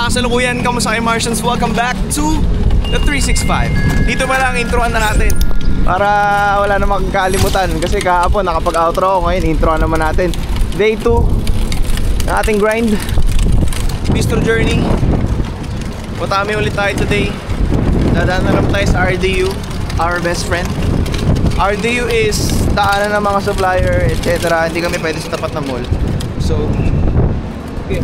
kasalukuyan, kamusta kayo Martians? Welcome back to the 365. Dito pa lang, introan na natin para wala na makakalimutan. Kasi kahapon nakapag-outro ako, ngayon introan naman natin. Day 2 ng ating grind, Bistro Journey. Watami ulit tayo today. Dadaan na naman tayo sa RDU, our best friend. RDU is daanan ng mga supplier, etc. Hindi kami pwede sa tapat ng mall. So, okay.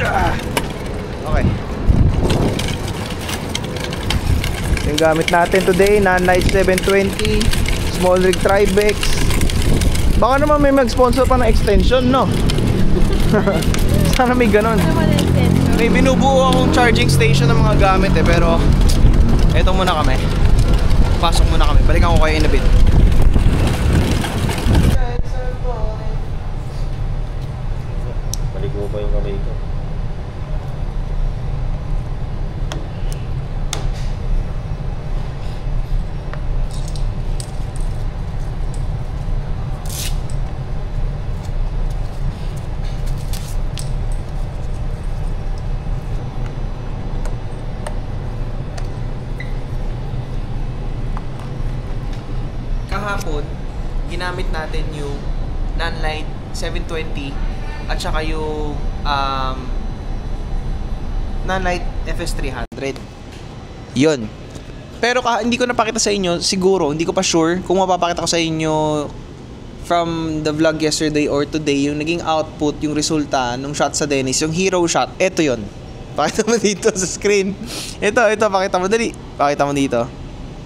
Okay. Yung gamit natin today, Nanlite 720, small rig Tribex. Baka naman may mag-sponsor pa ng extension, no? Sana may ganon. May binubuo akong charging station ng mga gamit eh, pero eto muna kami. Pasok muna kami. Balikan ko kayo in a bit. Baligo pa yung kamay ko. Kahapon, ginamit natin yung Nanlite 720 at saka yung Nanlite FS300. Yun. Pero hindi ko napakita sa inyo, siguro, hindi ko pa sure kung mapapakita ko sa inyo from the vlog yesterday or today, yung naging output, yung resulta ng shot sa Dennis, yung hero shot. Ito yun. Pakita mo dito sa screen. Ito, pakita mo dali. Pakita mo dito.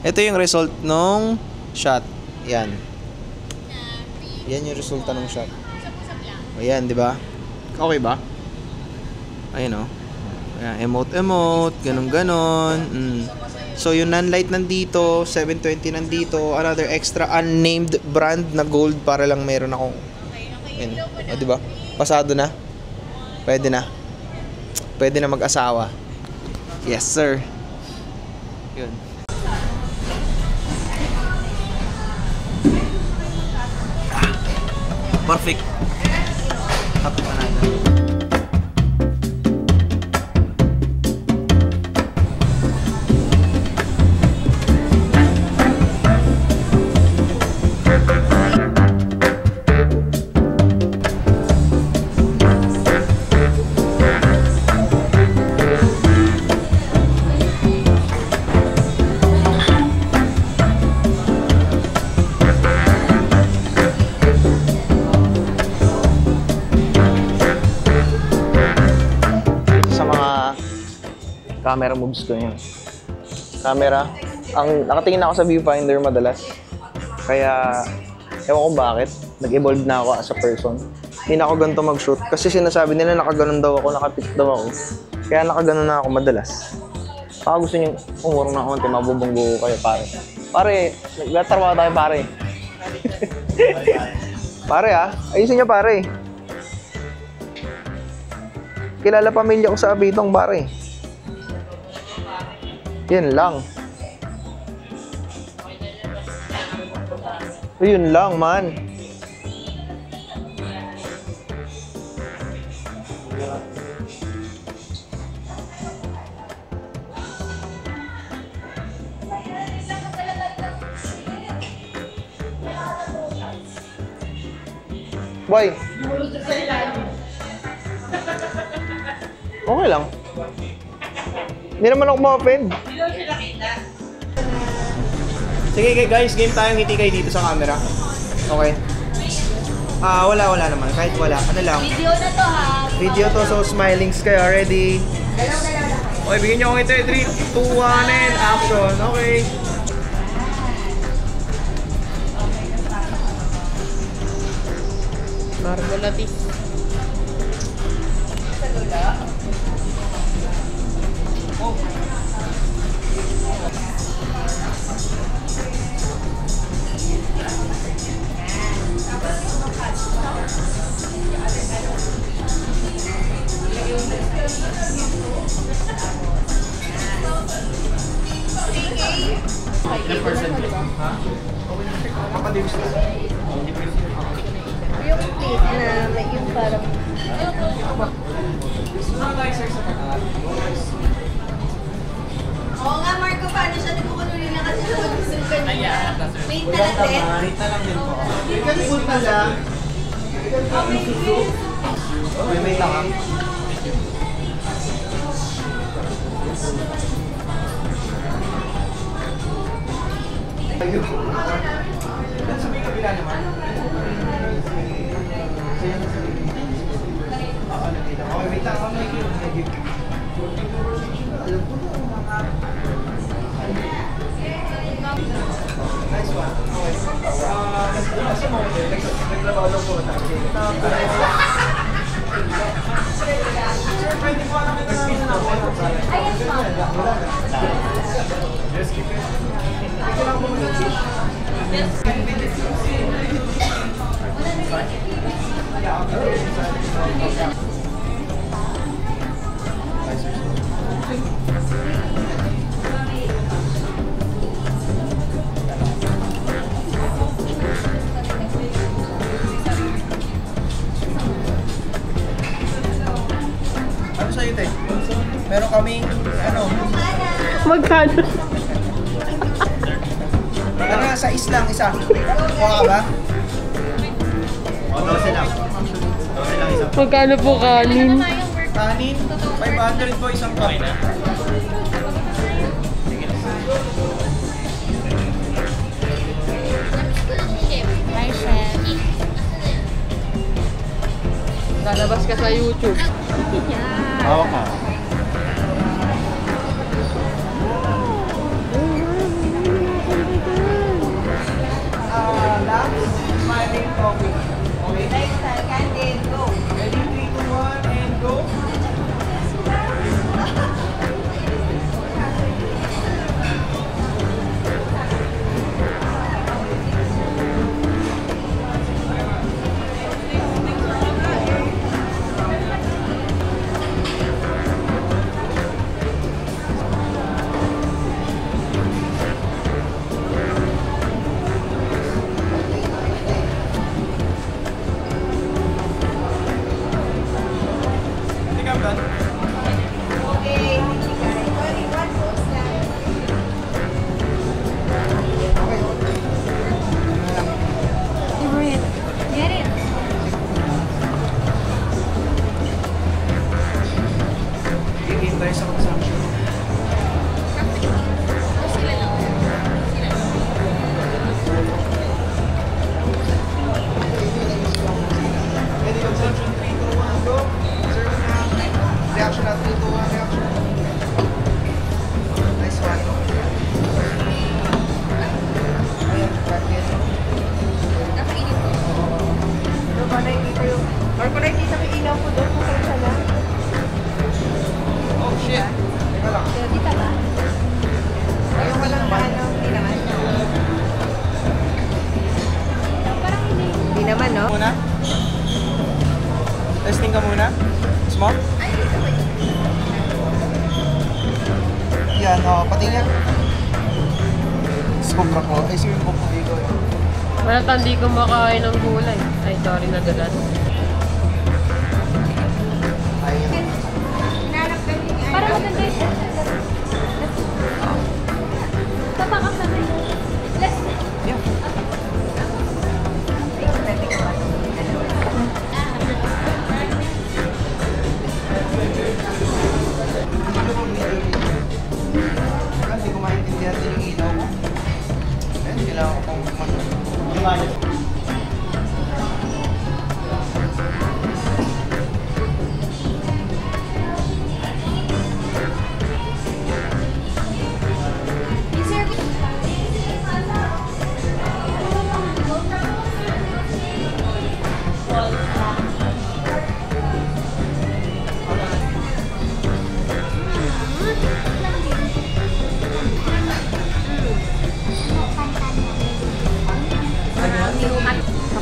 Ito yung result nung shot. Yan. Yan yung resulta ng shot. Ayan, di ba? Okay ba? Ayun o. Ayan, emote, ganon. So, yung Nanlite nandito, 720 nandito, another extra unnamed brand na gold para lang meron akong ayun. O, di ba? Pasado na. Pwede na. Pwede na mag-asawa. Yes, sir. Yun. Perfect. Happy panada. Camera moves ko yun. Camera. Ang nakatingin ako sa viewfinder madalas. Kaya, ewan ko bakit. Nag-evolve na ako as a person. Hindi na ako ganito mag-shoot. Kasi sinasabi nila nakaganon daw ako, nakapit daw ako. Kaya nakaganon na ako madalas. Baka gusto nyo umurong na konti, mabubunggo kayo pare. Pare, nagtatrabaho tayo pare. Pare ayusin nyo pare. Kilala pamilya ko sa Abitong pare. Yan lang. Yun lang, man. Boy. Okay lang. Hindi naman ako ma-offend. Hindi naman siya nakita. Sige guys, game tayo. Ngiti kayo dito sa camera. Okay. Wala naman. Kahit wala. Ano lang. Video na to ha. Video to. So smilings kayo. Ready? Okay, bigyan nyo akong ito. 3, 2, 1, and action. Okay. Marmolatis. Sa lula. Kapaliwas na. Yung plate na may yung Parang... Oo nga, Marco, paano siya nagkukununin na kasi sa mag-gusto ka niya? Wait na natin. Wait na lang din po. Punta lang. Wait lang. Sa may kabila naman. Okay, wait lang. Nice one. Okay. Kasi mo, naglabaw lang po tayo. Sir, pwede po namin ito na ako. Ayun po. Just keep it. Ito lang po muna. Ano sa'yo, te? Meron kaming, ano? Magkano? Ano, sa islang, isa. Kuha ka ba? O, 12 lang. 12 lang isa. Magkano po kanin? Kanin, 500 po isang cup. Hi, chef. Lalabas ka sa YouTube. Oo ka. Last, smiling coffee. Okay? Next time, candid, go. Ready, 3, 2, 1, and go. I think I'm done. Okay, sorry, one post lang. Get it. Hihintay sa consumption. Ready, consumption, 3, 2, 1, go. Serve na. Reaction na, 3, 2, 1, reaction. Nice one. Ayan, bracket. Ano ba nakikita yung... Or kung nakikita may ilaw ko doon, kung saan na. Oh, shit. Teka lang. Dito ba? Ayaw ko lang na ano, hindi naman. Parang hindi. Hindi naman, no? Muna. Testing ka muna. Small? Yan, pati nga. Sobra ko. Ay, sige ko po dito. Wala tandi ko makain ng gulay. Ay, sorry na dalat. Ayun. Parang maganda yun. Tapakas na rin. Let's... Yeah. Hindi ko maintindihan din yung ilaw ko. Ayun, kailangan ko pong mag...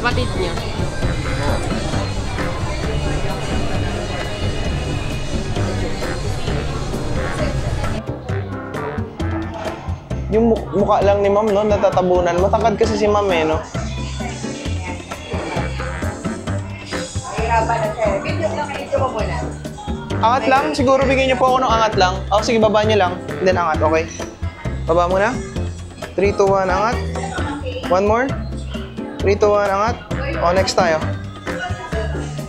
Kapatid niya. Yung mukha lang ni ma'am, no, natatabunan. Matangkad kasi si ma'am, eh, no? Nahihirapan na siya. Video mo muna. Angat lang. Siguro bigyan niyo po ako ng angat lang. Oh, sige, baba niyo lang. And then angat, okay? Baba muna. 3, 2, 1, angat. One more. 3, 2, 1, angat. Oh, next tayo.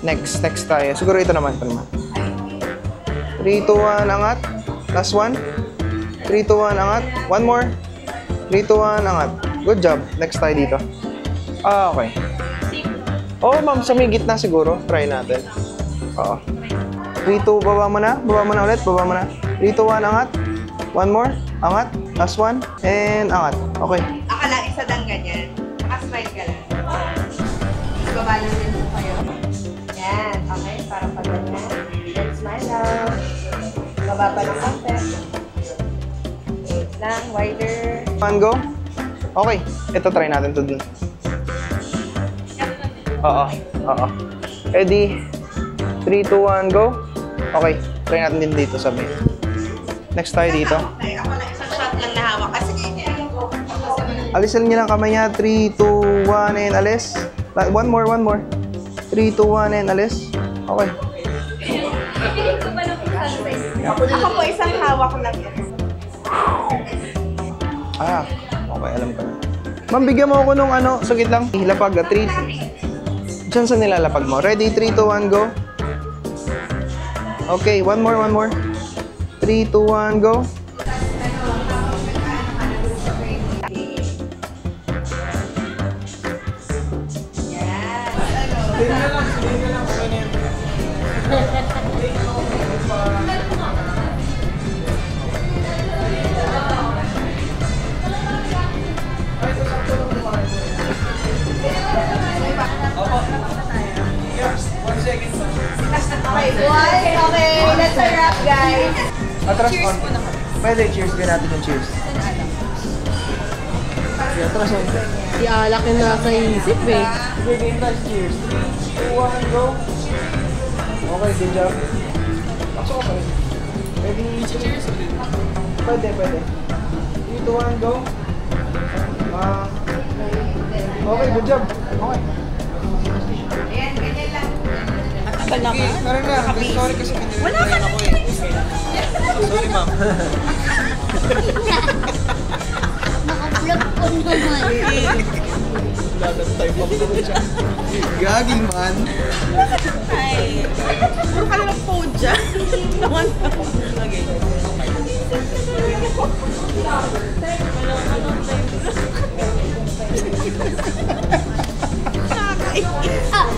Next tayo. Siguro ito naman. 3, 2, 1, angat. Last one. 3, 2, 1, angat. One more. 3, 2, 1, angat. Good job. Next tayo dito. Ah, okay. Oh, ma'am, sa may gitna siguro. Try natin. Oo. 3, 2, baba mo na. Baba mo na ulit. Baba mo na. 3, 2, 1, angat. One more. Angat. Last one. And angat. Okay. Akala isa lang ganyan. Naka-smile ka lang. Baba lang din po kayo. Yan. Okay, parang pag ganyan. Then smile lang. Baba pa ng konti. Wait lang, wider. One, go. Okay. Ito, try natin to dun. Oo. Oo. Ready? 3, 2, 1, go. Okay. Try natin din dito sa may. Next tayo dito. Ay, ako lang isang shot lang nahawak. Kasi Alisin niyo lang kamay niya. 3, 2, 1, and alis. One more. 3, 2, 1, and alis. Okay. ako po isang hawak lang yan. Ah, okay. Alam ko na. Ma'am, bigyan mo ako nung ano. Sagit lang. Hilapag. 3. Diyan sa nilalapag mo. Ready? 3, 2, 1, go. Okay. One more. 3, 2, 1, go. Okay, let's a wrap, guys. Atras on. Pwede, cheers din natin yung cheers. Yeah, atras on. Si Alak yung nasa isip eh. Okay, game guys, cheers. 3, 2, 1, go. Okay, good job. Pasok ka pa rin. Ready? Cheers ulit. Pwede. 3, 2, 1, go. Okay, good job. Okay. Ayan, ganyan lang. Sige, meron na. Sorry kasi pinilitan ako eh. Sorry, ma'am. Naka-vlog ko naman. Type up naman siya. Gagi, man. Ay, puro ka lang po dyan. Naman ako.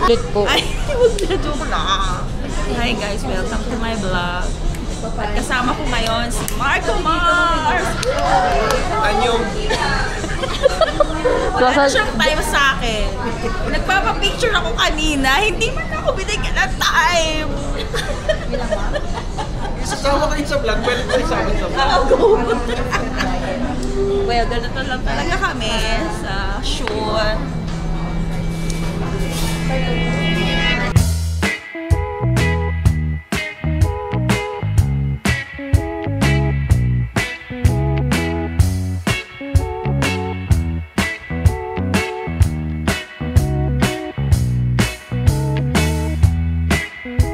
Ulit po. Ay, huwag na joke lang. Hi guys, welcome to my vlog. At kasama ko ngayon si Marco Mars! Anyong. Wala siyang time sa akin. Nagpapapicture ako kanina, hindi man ako binigyan ng time. Sasama kayo sa vlog. Pwede kayo sa akin sa vlog. Well, ganito lang talaga kami sa shoot.